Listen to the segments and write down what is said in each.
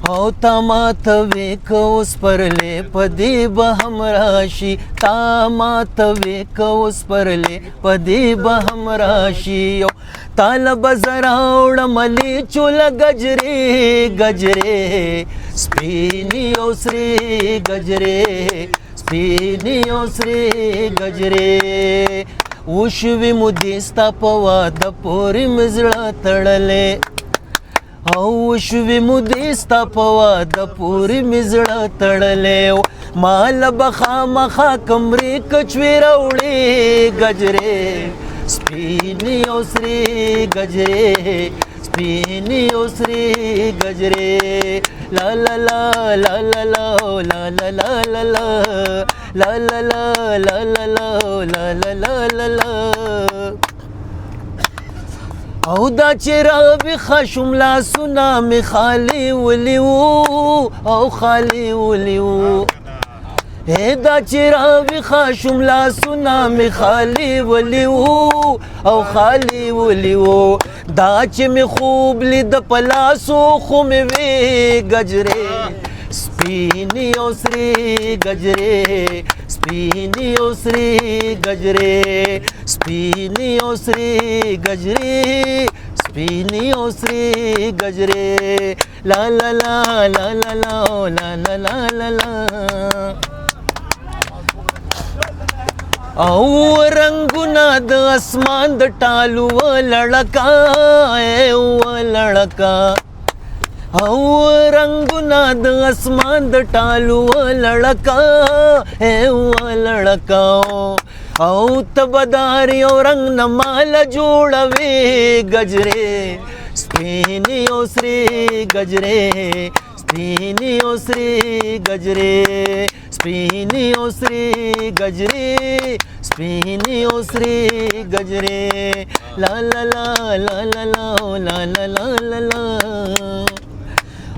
او تا ما ته وې که اوس پرلې په دې به هم راشي تا ما ته وې که اوس پرلې په دې به هم راشي تاله به زه راوړم لیچوله ګجرې ګجرې سپینې او سرې ګجرې سپینې او سرې ګجرې وشوې مو دې ستا په واده پورې مې زړه تړلی او وشوې مو دې ستا په واده پورې مې زړه تړلی ماله به خامخا کمرې کچوې راوړې ګجرې سپینې او سرې ګجرې سپینې او سرې ګجرې لا لا لا لا لا لا لا لا لا لا لا لا لا لا لا لا لا لا لا او دا چې راویښه شوم لاسونه مې خالي ولي وو او خالي ولي وو دا چې راویښه شوم لاسونه مې خالي ولي وو او خالي ولي وو دا چې مې خوب لیده په لاسو خو مې وې ګجرې سپینې او سرې ګجرې سپینې او سرې ګجرې سپینې او سرې ګجرې سپینې او سرې ګجرې لا لا لا لا لا لا لا لا لا لا او رنگونه د اسمان د ټالو لړکا لړکا او رنگونه د اسمان د ټالو لړکا لړکا او تبدار یو رنگ نه مال جوړوي ګجرې سپینې او سرې ګجرې سپینې او سرې ګجرې سپینې او سرې ګجرې سپینې او سرې ګجرې لا لا لا لا لا لا لا لا لا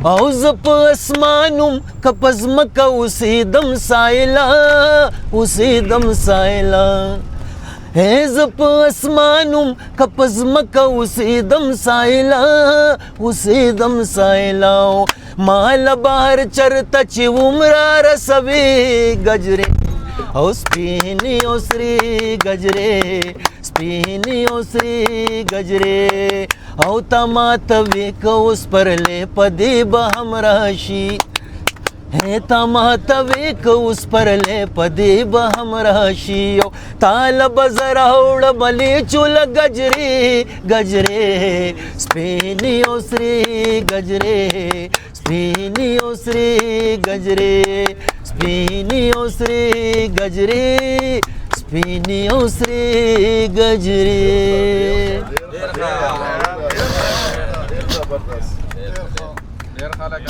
او زه په اسمانم که په ځمکه اوسېدم سایله اوسېدم سایله زه په اسمانم که په ځمکه اوسېدم سایله اوسېدم سایله ماله بهر چرته چې ومره رسوي ګجرې او سپینې او سرې ګجرې سپینې او سرې ګجرې او تا ما ته وې که اوس پرلې په دې به هم راشي تا ما ته وې که اوس پرلې په دې به هم راشي تاله به زه راوړم لیچوله ګجرې ګجرې سپینې او سرې ګجرې سپینې او سرې ګجرې سپینې او سرې ګجرې سپینې او سرې ګجرې ډېر خلک